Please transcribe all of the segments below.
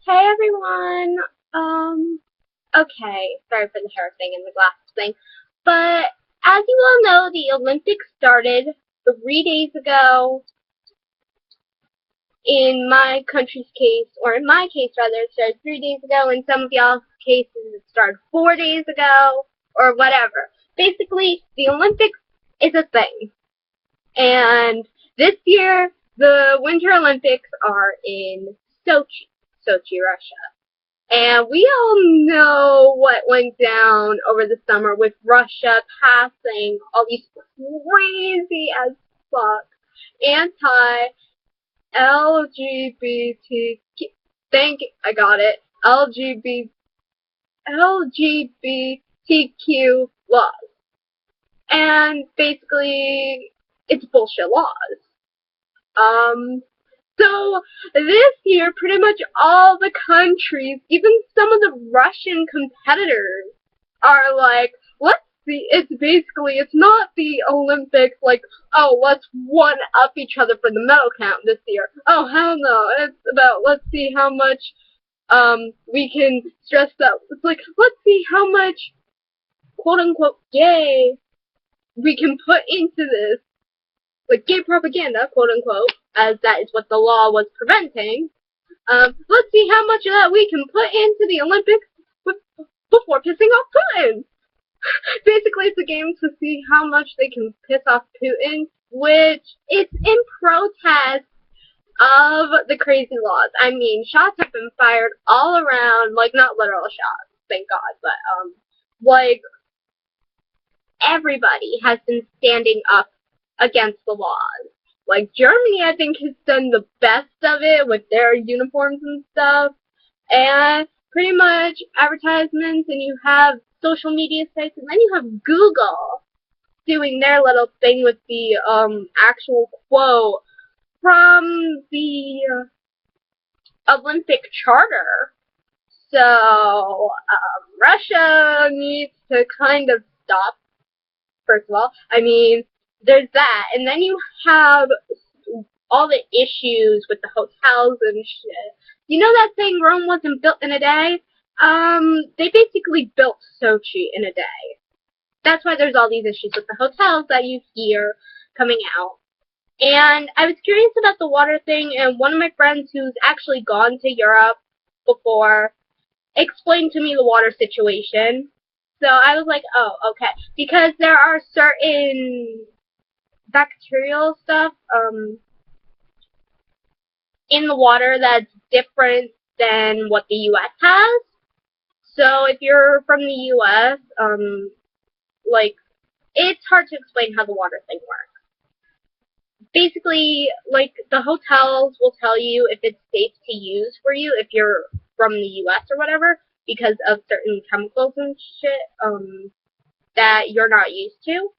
Hey everyone. Okay, sorry for the hair thing and the glasses thing. But as you all know, the Olympics started 3 days ago. In my country's case, or in my case rather, it started 3 days ago. In some of y'all's cases, it started 4 days ago, or whatever. Basically, the Olympics is a thing. And this year, the Winter Olympics are in Sochi, Russia. And we all know what went down over the summer with Russia passing all these crazy as fuck anti-LGBT, I got it, LGBTQ laws. And basically, it's bullshit laws. So this year, pretty much all the countries, even some of the Russian competitors, are like, let's see, it's not the Olympics, like, oh, let's one up each other for the medal count this year. Oh, hell no. It's about, let's see how much, we can stress out. It's like, let's see how much, quote unquote, gay we can put into this, like gay propaganda, quote unquote, as that is what the law was preventing. Let's see how much of that we can put into the Olympics before pissing off Putin. Basically, it's a game to see how much they can piss off Putin, which is in protest of the crazy laws. I mean, shots have been fired all around, like not literal shots, thank God, but like everybody has been standing up against the laws. Like Germany, I think, has done the best of it with their uniforms and stuff, and pretty much advertisements, and you have social media sites, and then you have Google doing their little thing with the actual quote from the Olympic Charter. So Russia needs to kind of stop. First of all, I mean, there's that, and then you have all the issues with the hotels and shit. You know that saying, Rome wasn't built in a day? They basically built Sochi in a day. That's why there's all these issues with the hotels that you hear coming out. And I was curious about the water thing, and one of my friends who's actually gone to Europe before explained to me the water situation. So I was like, oh, okay. Because there are certain bacterial stuff in the water that's different than what the U.S. has. So if you're from the U.S., like, it's hard to explain how the water thing works. Basically, like, the hotels will tell you if it's safe to use for you if you're from the U.S. or whatever, because of certain chemicals and shit that you're not used to.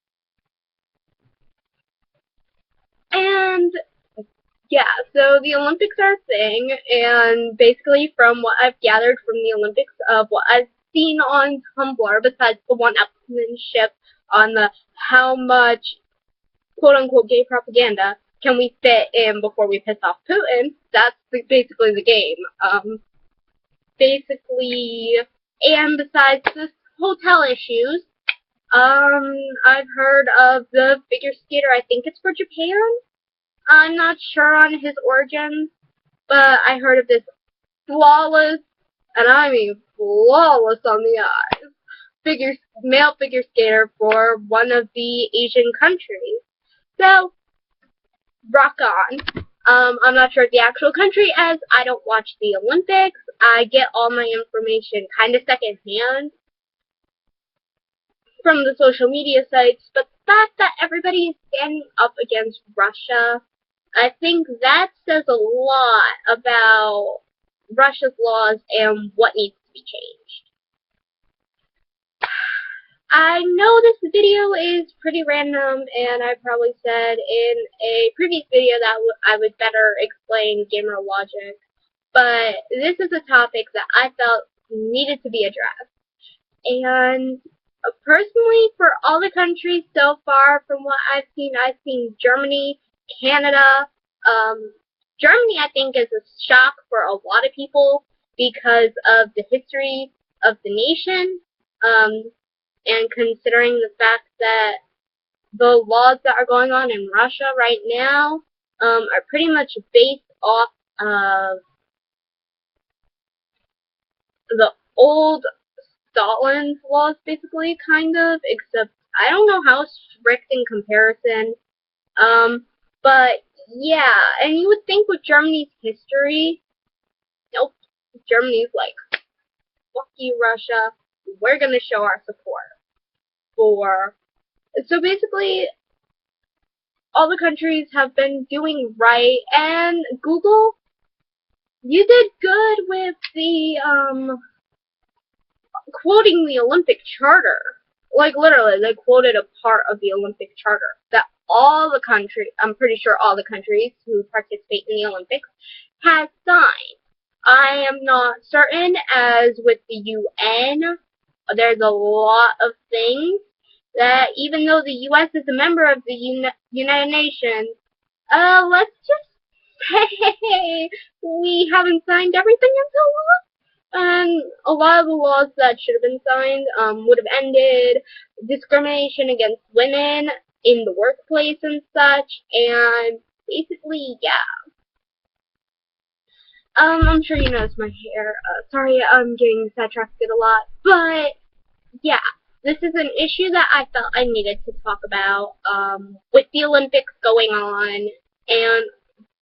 And yeah, so the Olympics are a thing, and basically from what I've gathered from the Olympics of what I've seen on Tumblr, besides the one-upmanship on the how much quote-unquote gay propaganda can we fit in before we piss off Putin, that's basically the game. Basically, and besides the hotel issues, I've heard of the figure skater, I think it's for Japan. I'm not sure on his origins, but I heard of this flawless, and I mean flawless on the eyes, male figure skater for one of the Asian countries. So, rock on. I'm not sure of the actual country, as I don't watch the Olympics. I get all my information kind of secondhand from the social media sites, but the fact that everybody is standing up against Russia, I think that says a lot about Russia's laws and what needs to be changed. I know this video is pretty random, and I probably said in a previous video that I would better explain gamer logic, but this is a topic that I felt needed to be addressed. And personally, for all the countries so far, from what I've seen Germany, Canada. Germany, I think, is a shock for a lot of people because of the history of the nation, and considering the fact that the laws that are going on in Russia right now are pretty much based off of the old Stalin's laws, basically, kind of, except I don't know how strict in comparison. But yeah, and you would think with Germany's history, nope, Germany's like, fuck you, Russia, we're gonna show our support for. So basically, all the countries have been doing right, and Google, you did good with the, quoting the Olympic Charter. Like, literally, they quoted a part of the Olympic Charter that all the countries, I'm pretty sure all the countries who participate in the Olympics, has signed. I am not certain, as with the UN, there's a lot of things that, even though the U.S. is a member of the United Nations, let's just say we haven't signed everything in so long. And a lot of the laws that should have been signed would have ended discrimination against women in the workplace and such, and basically, yeah. I'm sure you noticed my hair. Sorry, I'm getting sidetracked a lot, but yeah, this is an issue that I felt I needed to talk about, with the Olympics going on, and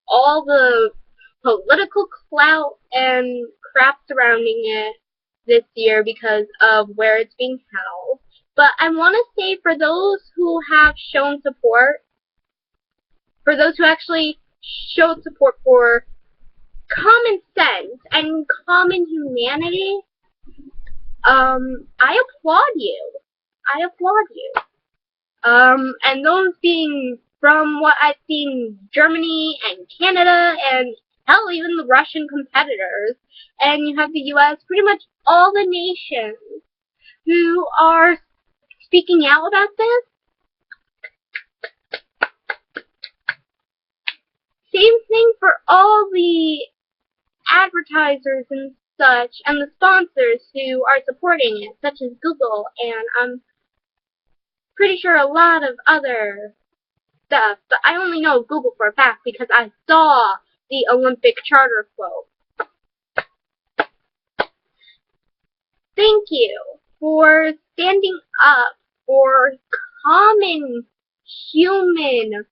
all the political clout and crap surrounding it this year because of where it's being held. But I want to say, for those who have shown support, for those who actually showed support for common sense and common humanity, I applaud you. I applaud you. And those being, from what I've seen, Germany and Canada and hell, even the Russian competitors, and you have the U.S., pretty much all the nations who are speaking out about this. Same thing for all the advertisers and such, and the sponsors who are supporting it, such as Google, and I'm pretty sure a lot of other stuff, but I only know Google for a fact because I saw the Olympic Charter quote. Thank you for standing up for common human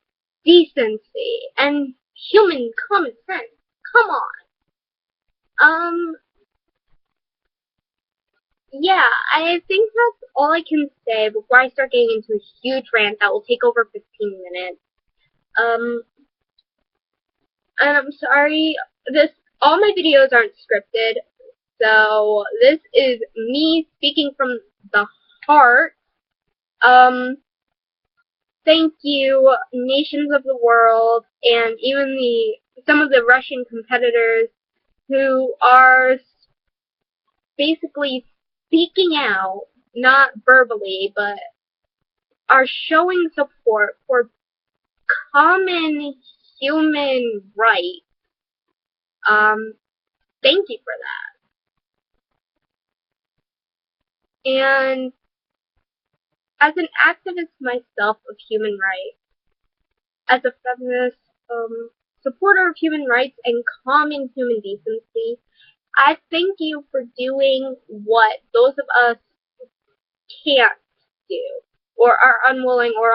decency and human common sense. Come on. Yeah, I think that's all I can say before I start getting into a huge rant that will take over 15 minutes. And I'm sorry, all my videos aren't scripted, so this is me speaking from the heart. Thank you, nations of the world, and even some of the Russian competitors who are basically speaking out, not verbally, but are showing support for common human rights. Thank you for that. And as an activist myself of human rights, as a feminist, supporter of human rights and common human decency, I thank you for doing what those of us can't do, or are unwilling, or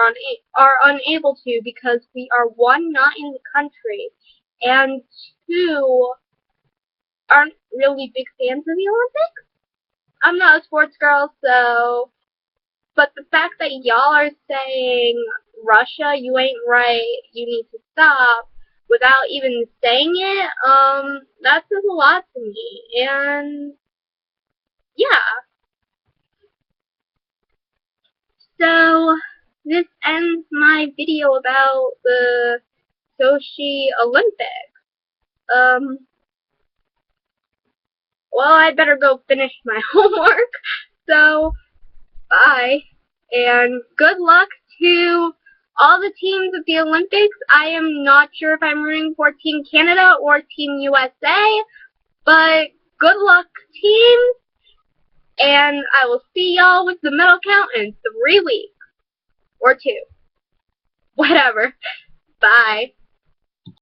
are unable to, because we are, one, not in the country, and two, aren't really big fans of the Olympics. I'm not a sports girl, so, but the fact that y'all are saying, Russia, you ain't right, you need to stop, without even saying it, that says a lot to me, and yeah. So, this ends my video about the Sochi Olympics. Well, I better go finish my homework, so, bye, and good luck to all the teams at the Olympics. I am not sure if I'm rooting for Team Canada or Team USA, but good luck, teams, and I will see y'all with the medal count in 3 weeks. Or 2. Whatever. Bye.